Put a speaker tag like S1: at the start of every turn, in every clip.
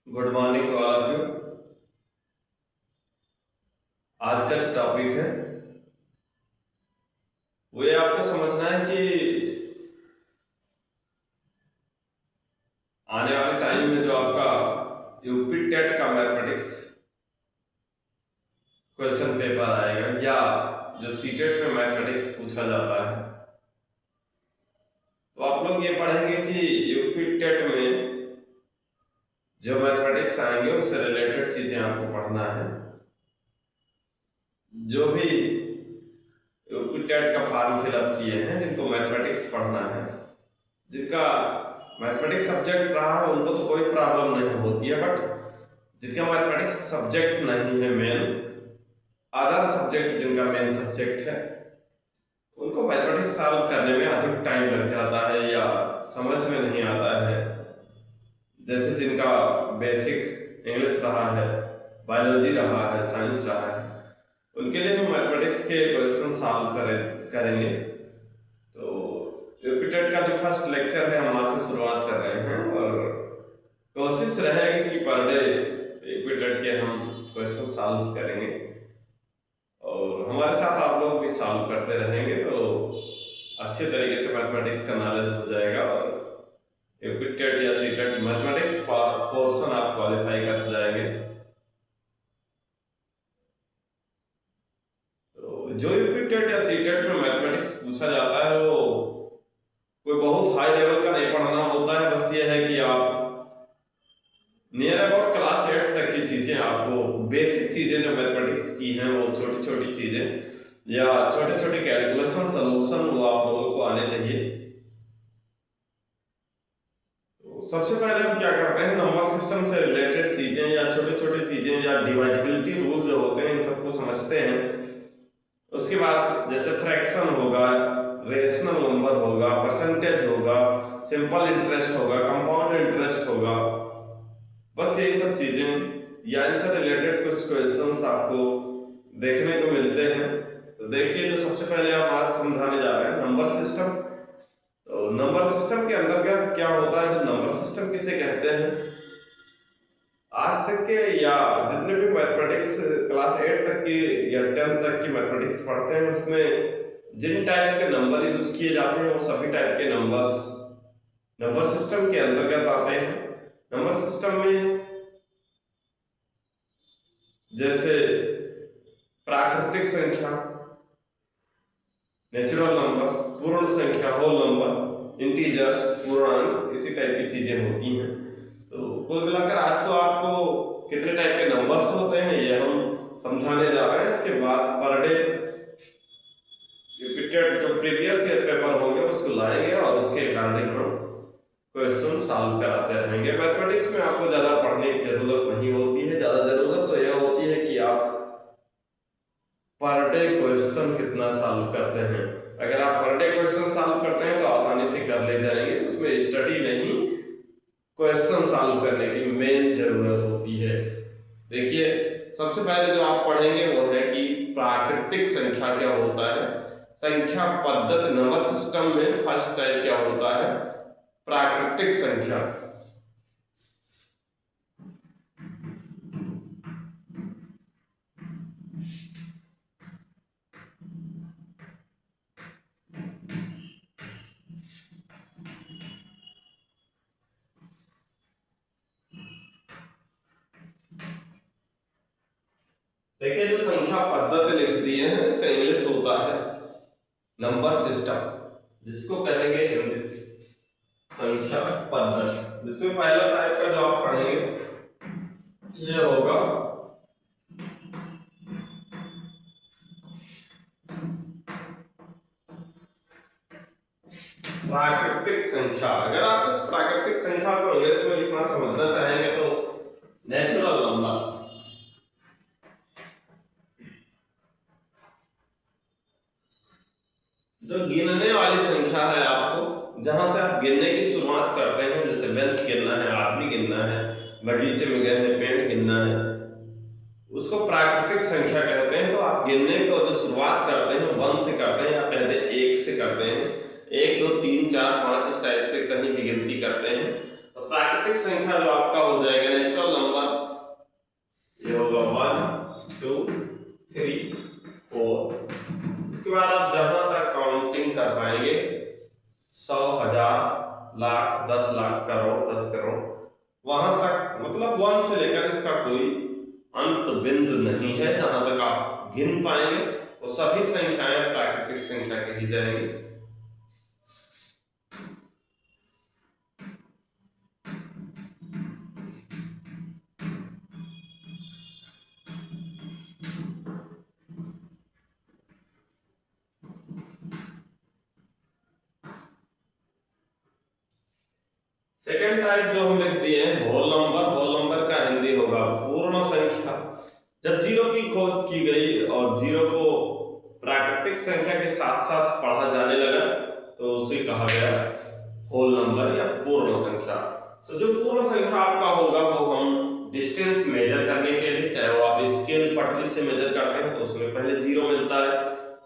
S1: Good morning to all of you. आज का जो टॉपिक है वो ये आपको समझना है कि आने वाले टाइम में जो आपका यूपी टेट का मैथमेटिक्स क्वेश्चन पेपर आएगा या जो सीटेट में मैथमेटिक्स पूछा जाता है, तो आप लोग ये पढ़ेंगे कि यूपी टेट में जो मैथमेटिक्स आएंगे उससे रिलेटेड चीजें आपको पढ़ना है। जो भी यूपी टेट का फॉर्म फिलअप किए हैं, जिनको मैथमेटिक्स पढ़ना है, जिनका मैथमेटिक्स सब्जेक्ट रहा है उनको तो कोई प्रॉब्लम नहीं होती है, बट जिनका मैथमेटिक्स सब्जेक्ट नहीं है, मेन अदर सब्जेक्ट जिनका मेन सब्जेक्ट है, उनको मैथमेटिक्स सॉल्व करने में अधिक टाइम लग जाता है या समझ में नहीं आता है। जैसे जिनका बेसिक इंग्लिश रहा है, बायोलॉजी रहा है, साइंस रहा है, उनके लिए हम मैथमेटिक्स के क्वेश्चन सॉल्व करेंगे। तो यूपी का जो फर्स्ट लेक्चर है हम वहां से शुरुआत कर रहे हैं और कोशिश रहेगी कि पर डे यूपी के हम क्वेश्चन सॉल्व करेंगे और हमारे साथ आप लोग भी सॉल्व करते रहेंगे, तो अच्छे तरीके से मैथमेटिक्स का नॉलेज हो जाएगा और यूपी या सीटेट मैथमेटिक्स पोर्शन आप क्वालिफाई कर जाएंगे। तो जो यूपी या सीटेट में मैथमेटिक्स पूछा जाता है वो कोई बहुत हाई लेवल का नहीं पढ़ना होता है, बस ये है कि आप नियर अबाउट क्लास 8 तक की चीजें, आपको बेसिक चीजें जो मैथमेटिक्स की हैं, वो छोटी छोटी चीजें या छोटे छोटे कैलकुलेशन सॉल्यूशन वो आप लोगों को आने चाहिए। तो सबसे पहले हम क्या करते हैं, नंबर सिस्टम से रिलेटेड चीजें या छोटे छोटे चीजें या डिवाइजिबिलिटी रूल जो होते हैं इन सबको समझते हैं। उसके बाद जैसे फ्रैक्शन होगा, रेशनल नंबर होगा, परसेंटेज होगा, सिंपल इंटरेस्ट होगा, कंपाउंड इंटरेस्ट होगा, बस यही सब चीजें या इनसे रिलेटेड कुछ क्वेश्चंस आपको देखने को मिलते हैं। तो देखिए, जो सबसे पहले हम आज समझाने जा रहे हैं नंबर सिस्टम। तो नंबर सिस्टम के अंतर्गत क्या होता है, जो नंबर सिस्टम किसे कहते हैं, आज तक के या जितने भी मैथमेटिक्स क्लास 8 तक की या 10 तक की मैथमेटिक्स पढ़ते हैं उसमें जिन टाइप के नंबर यूज किए जाते हैं वो सभी टाइप के नंबर्स नंबर सिस्टम के अंतर्गत आते हैं। नंबर सिस्टम में जैसे प्राकृतिक संख्या, नेचुरल नंबर, पूर्ण संख्या, होल नंबर, इंटीजर्स, पूर्णांक, इसी टाइप की चीजें होती हैं। तो कुल मिलाकर आज तो आपको कितने टाइप के नंबर्स होते हैं ये हम समझाने जा रहे हैं। इसके बाद पर डे रिपीटेड जो प्रीवियस ईयर पेपर होंगे उसको लाएंगे और उसके अकॉर्डिंग हम क्वेश्चन सॉल्व कराते रहेंगे। मैथमेटिक्स में आपको ज्यादा पढ़ने की जरूरत नहीं होती है, ज्यादा जरूरत तो यह होती है कि आप पर डे क्वेश्चन कितना सॉल्व करते हैं। अगर आप पर डे क्वेश्चन सॉल्व करते हैं तो आसानी से कर ले जाएंगे, उसमें स्टडी नहीं, क्वेश्चन सॉल्व करने की मेन जरूरत होती है। देखिए, सबसे पहले जो आप पढ़ेंगे वो है कि प्राकृतिक संख्या क्या होता है। संख्या पद्धति नंबर सिस्टम में फर्स्ट टाइप क्या होता है, प्राकृतिक संख्या। देखिए, जो संख्या पद्धति लिख दिए हैं इसका इंग्लिश होता है नंबर सिस्टम, जिसको कहेंगे हिंदी संख्या पद्धति। जिसमें पहला टाइप का जो आप पढ़ेंगे ये होगा प्राकृतिक संख्या। अगर आप इस प्राकृतिक संख्या को इंग्लिश में लिखना समझना चाहेंगे तो नेचुरल नंबर। जो गिनने वाली संख्या है, आपको जहां से आप गिनने की शुरुआत करते हैं, जैसे बेंच गिनना है, आदमी गिनना है, बगीचे में गए हैं, पेड़ गिनना है, उसको प्राकृतिक संख्या कहते हैं। तो आप गिनने को जो शुरुआत करते हैं 1 से करते हैं या कहते हैं 1 से करते हैं, 1 2 3 4 5 इस टाइप से कहीं भी गिनती करते हैं। तो प्राकृतिक संख्या जो आपका हो जाएगा नेचुरल नंबर बाद आप जहां तक काउंटिंग कर पाएंगे 100, 1000, लाख, 10 लाख, करोड़, 10 करोड़, वहां तक मतलब 1 से लेकर इसका कोई अंत बिंदु नहीं है। जहां तक आप गिन पाएंगे वो सभी संख्याएं प्राकृतिक संख्या कही जाएंगी। सेकेंड टाइप जो हम लिख दिए हैं होल नंबर। होल नंबर का हिंदी होगा पूर्ण संख्या। जब जीरो की खोज की गई और जीरो को प्राकृतिक संख्या के साथ साथ पढ़ा जाने लगा तो उसे कहा गया होल नंबर या पूर्ण संख्या। तो जो पूर्ण संख्या आपका होगा वो हम डिस्टेंस मेजर करने के लिए, चाहे वो आप स्केल पटरी से मेजर करते हैं तो उसमें पहले जीरो मिलता है,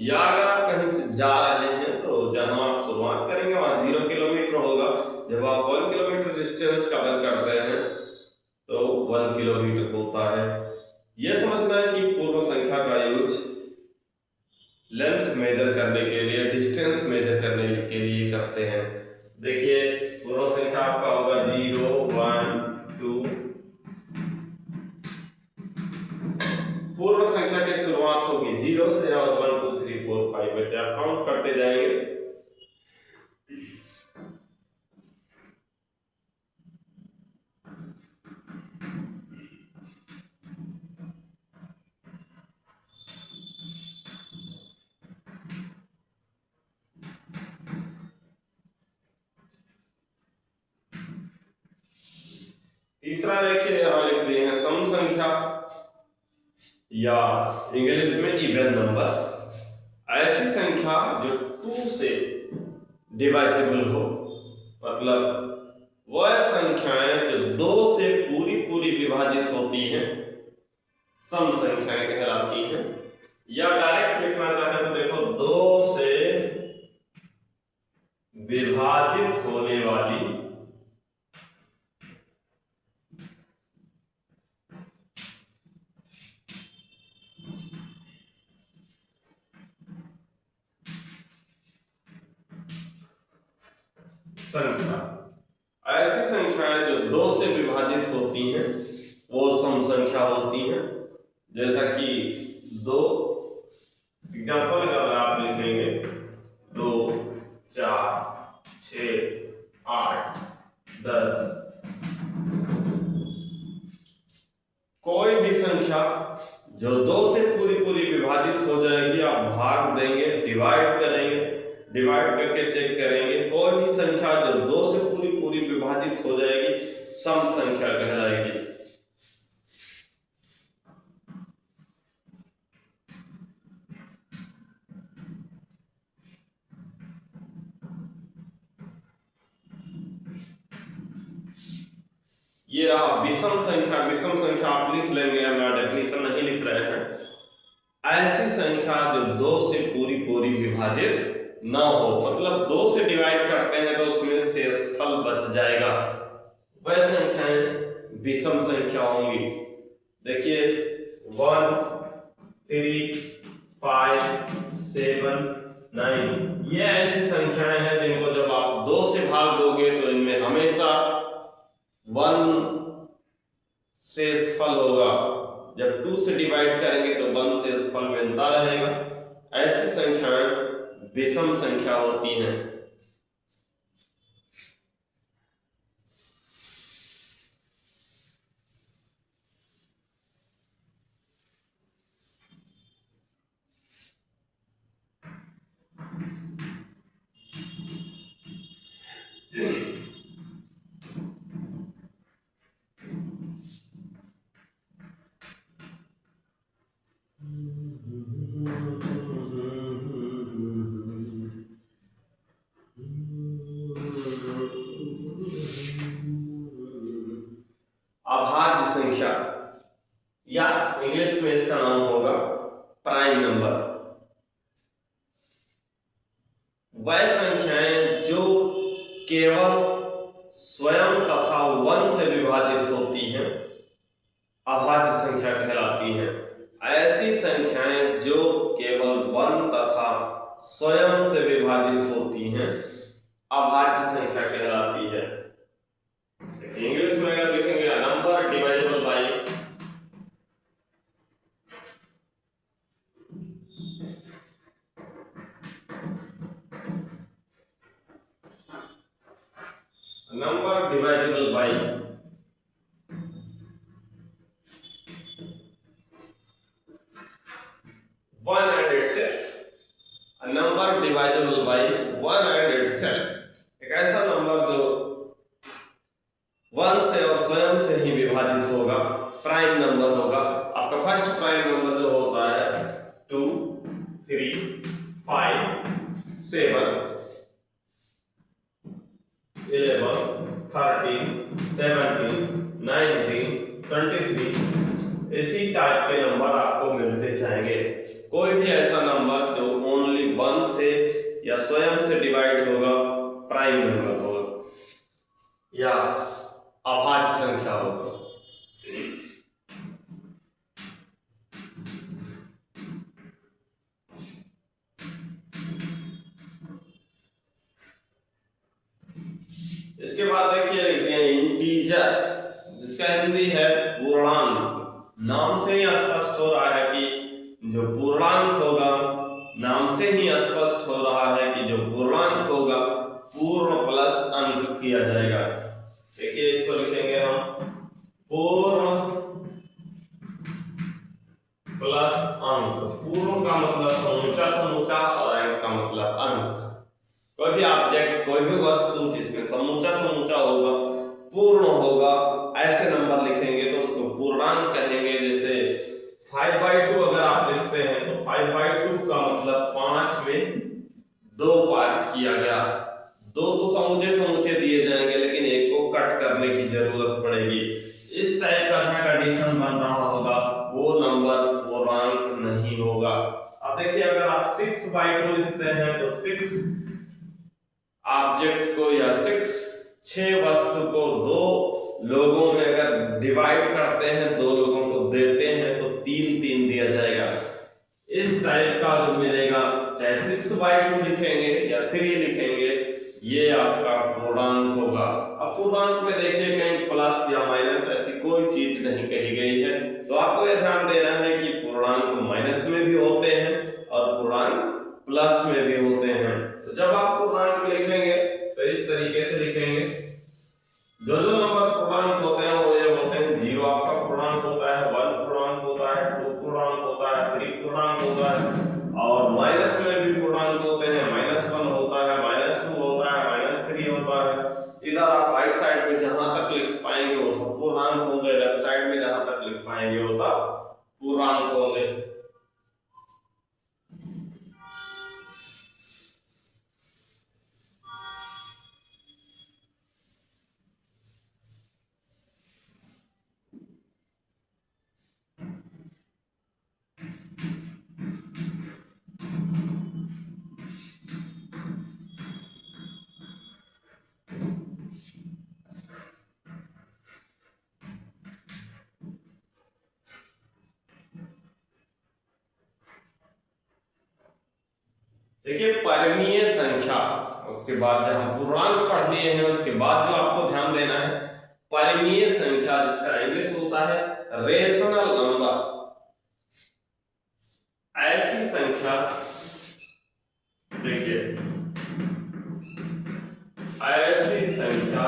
S1: या अगर आप कहीं से जा रहे हैं तो जहां आप शुरुआत करेंगे वहां 0 किलोमीटर होगा। जब आप 1 किलोमीटर डिस्टेंस कवर करते हैं तो 1 किलोमीटर होता है। यह समझना है कि पूर्ण संख्या का यूज लेंथ मेजर करने के लिए, डिस्टेंस मेजर करने के लिए करते हैं। देखिए पूर्ण संख्या आपका होगा 0, 1, 2। पूर्ण संख्या की शुरुआत होगी 0 से और 1, 2, 3, 4, 5 बचे आप काउंट करते जाएंगे। तीसरा देखिए यहां लिख दिए हैं सम संख्या या इंग्लिश में इवन नंबर। ऐसी संख्या जो 2 से डिवाइजेबल हो, मतलब वह संख्याएं जो 2 से पूरी पूरी विभाजित होती हैं सम संख्याएं कहलाती हैं। या डायरेक्ट लिखना चाहे तो देखो 2 से विभाजित होने वाली संख्या। ऐसी संख्याएं जो 2 से विभाजित होती हैं वो सम संख्या होती हैं। जैसा कि 2 एग्जांपल अगर आप लिखेंगे 2, 4, 6, 8, 10, कोई भी संख्या जो 2 से पूरी पूरी विभाजित हो जाएगी आप भाग देंगे, डिवाइड करेंगे, डिवाइड करके चेक करेंगे। कोई भी संख्या जो 2 से पूरी पूरी विभाजित हो जाएगी सम संख्या कहलाएगी। ये रहा विषम संख्या। विषम संख्या आप लिख लेंगे, हम डेफिनेशन नहीं लिख रहे हैं। ऐसी संख्या जो 2 से पूरी पूरी विभाजित ना हो, मतलब 2 से डिवाइड करते हैं तो उसमें शेषफल बच जाएगा, वह संख्याएं विषम संख्या होंगी। देखिए 1, 3, 5, 7, 9 ये ऐसी संख्याएं हैं जिनको जब आप 2 से भाग दोगे तो इनमें हमेशा 1 शेषफल होगा। जब 2 से डिवाइड करेंगे तो 1 शेषफल मिलता रहेगा। ऐसी संख्याएं विषम संख्या होती हैं। अभाज्य संख्या या इंग्लिश में इसका नाम होगा प्राइम नंबर। वह संख्याएं जो केवल स्वयं तथा 1 से विभाजित होती हैं अभाज्य संख्या कहलाती हैं। ऐसी संख्याएं जो केवल 1 तथा स्वयं से विभाजित होती हैं अभाज्य संख्या कहलाती है। इंग्लिश में अगर लिखेंगे number divisible by number divisible by one and itself, a number divisible by one and itself, एक ऐसा नंबर जो वन से और स्वयं से ही विभाजित होगा, प्राइम नंबर होगा। आपका फर्स्ट प्राइम नंबर जो होता है 2, 3, 5, 7, 11, 13, 17, 19, 23 इसी टाइप के नंबर आपको मिलते जाएंगे। कोई भी ऐसा नंबर जो ओनली वन से या स्वयं से डिवाइड होगा प्राइम नंबर होगा या अभाज्य संख्या होगा। इसके बाद देखिए लिखते हैं इंटीजर, जिसका हिंदी है पूर्णांक। नाम से ही स्पष्ट हो रहा है कि जो पूर्णांक होगा, नाम से ही स्पष्ट हो रहा है कि जो पूर्णांक होगा पूर्ण प्लस अंक किया जाएगा। देखिए इसको लिखेंगे हम पूर्ण प्लस अंक। पूर्ण का मतलब समूचा समूचा और अंक का मतलब अंक। कोई भी ऑब्जेक्ट, कोई भी वस्तु जिसमें समूचा समूचा होगा, पूर्ण होगा, ऐसे नंबर लिखेंगे तो उसको पूर्णांक कहेंगे। जैसे 5/2 अगर आप लिखते हैं तो 5/2 का मतलब 5 में 2 पार्ट किया गया। 2 तो समूचे समूचे दिए जाएंगे लेकिन एक को कट करने की जरूरत पड़ेगी। इस टाइप का कंडीशन बन रहा होगा, वो नंबर पूर्णांक नहीं होगा। अब देखिए अगर आप 6/2 लिखते हैं तो 6 ऑब्जेक्ट को या 6 वस्तु को 2 लोगों में अगर डिवाइड करते हैं, 2 लोगों को देते हैं तो 3 दिया जाएगा। इस टाइप का जो मिलेगा, चाहे 6/2 लिखेंगे या 3 लिखेंगे, ये आपका पूर्णांक होगा। अब पूर्णांक में देखिए कहीं प्लस या माइनस ऐसी कोई चीज नहीं कही गई है, तो आपको यह ध्यान देना है कि पूर्णांक माइनस में भी होते हैं और पूर्णांक प्लस में भी होते हैं। तो जब आप पूर्णांक लिखेंगे तो इस तरीके से लिखेंगे। जो नंबर पूर्णांक होते हैं वो ये होते हैं 0 आपका पूर्णांक होता है, 1 पूर्णांक होता है, 2 पूर्णांक होता है, 3 पूर्णांक होता है और माइनस में भी पूर्णांक होते हैं। -1 होता है, -2 होता है, -3 होता है। इधर आप राइट साइड में जहां तक लिख पाएंगे वो सब पूर्णांक होंगे, लेफ्ट साइड में जहां तक लिख पाएंगे वो सब पूर्णांक होंगे। देखिए परिमेय संख्या, उसके बाद जहां पूर्णांक पढ़ लिए हैं उसके बाद जो आपको ध्यान देना है परिमेय संख्या, जिसका इंग्लिश होता है रेशनल नंबर। ऐसी संख्या, देखिए ऐसी संख्या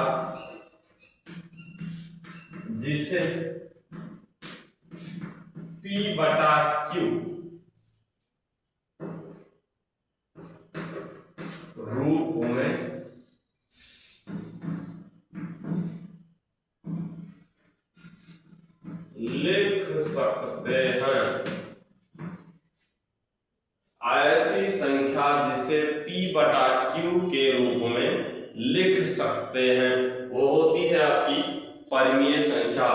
S1: जिसे P/Q रूप में लिख सकते हैं। ऐसी संख्या जिसे P/Q के रूप में लिख सकते हैं वो होती है आपकी परिमेय संख्या।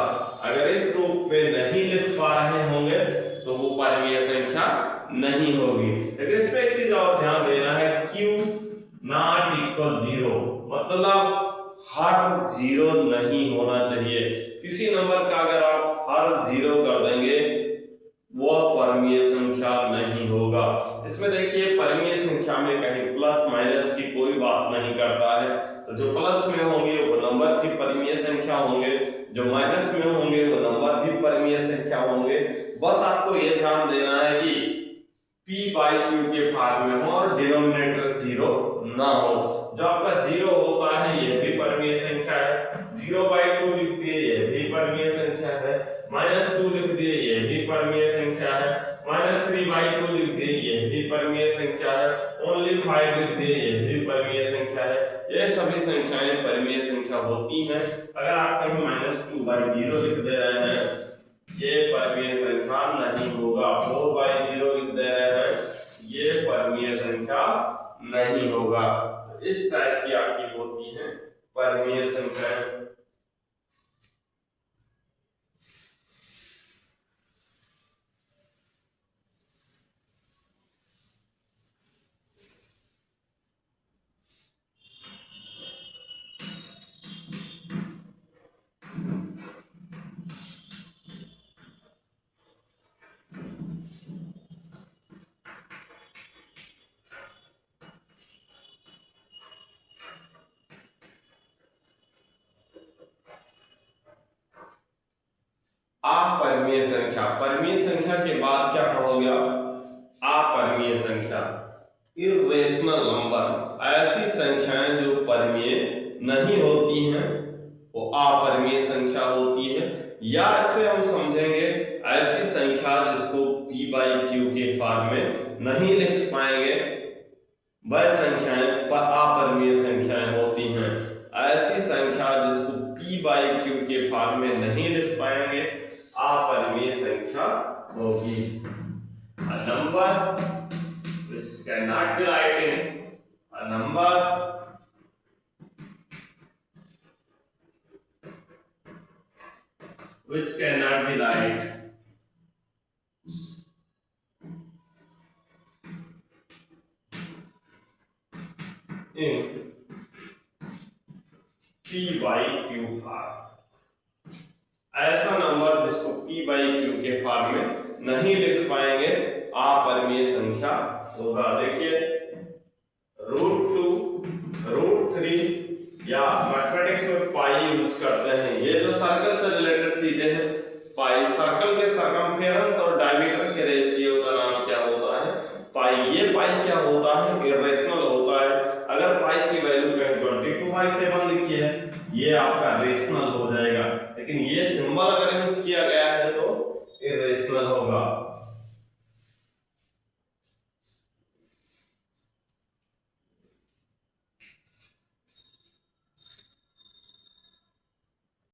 S1: अगर इस रूप में नहीं लिख पा रहे होंगे तो वो परिमेय संख्या नहीं होगी। लेकिन इसमें एक चीज और ध्यान देना है, Q नॉट इक्वल 0, मतलब हर 0 नहीं होना चाहिए। किसी नंबर का अगर आप हर 0 कर देंगे वो परिमेय संख्या नहीं होगा। इसमें देखिए परिमेय संख्या संख्या में कहीं प्लस माइनस की कोई बात नहीं करता है। तो जो प्लस में होंगे वो नंबर की परिमेय संख्या होंगे, जो माइनस में होंगे वो नंबर की परिमेय संख्या होंगे। बस आपको ये ध्यान देना है कि p बाई q के फॉर्म में हो और डिनोमिनेटर जीरो ना हो। जो आपका जीरो होता है ये भी परिमेय संख्या है, 0/2 लिख दिए ये भी परिमेय संख्या है, -2 लिख दिए ये भी परिमेय संख्या है, -3/2 लिख दिए ये भी परिमेय संख्या है, ओनली 5 लिख दिए ये भी परिमेय संख्या है। ये सभी संख्याएं परिमेय संख्या होती हैं। अगर आप कहीं -2/0 लिख दे रहे हैं ये परिमेय संख्या नहीं होगा, 4/0 लिख दे रहे हैं ये परिमेय संख्या नहीं होगा। इस टाइप की आपकी होती है परिमेय संख्याएं। अपरिमेय संख्या, परिमेय संख्या के बाद क्या कहोगे आप? अपरिमेय संख्या, इर्रेशनल नंबर, ऐसी संख्याएं जो परिमेय नहीं होती हैं वो अपरिमेय संख्या होती है। या ऐसे हम समझेंगे ऐसी संख्या जिसको p/q के फॉर्म में नहीं लिख पाएंगे वह संख्याएं अपरिमेय संख्याएं होती हैं। ऐसी संख्या जिसको p/q के फॉर्म में नहीं लिख पाएंगे अपरिमेय संख्या होगी। A number which cannot be written, a number which cannot be written in p/q form, ऐसा नंबर जिसको p/q के फॉर्म में नहीं लिख पाएंगे अपरिमेय संख्या होगा। देखिए √2, √3 या मैथमेटिक्स में पाई यूज करते हैं। ये जो सर्कल से रिलेटेड चीजें हैं, पाई, सर्कल के सरकमफेरेंस और डायमीटर के रेशियो का नाम क्या होता है? पाई। ये पाई क्या होता है? इर्रेशनल होता है। अगर पाई की वैल्यू कहीं 22/7 लिखी है ये आपका रेशनल हो जाएगा, लेकिन ये सिंबल अगर यूज किया गया है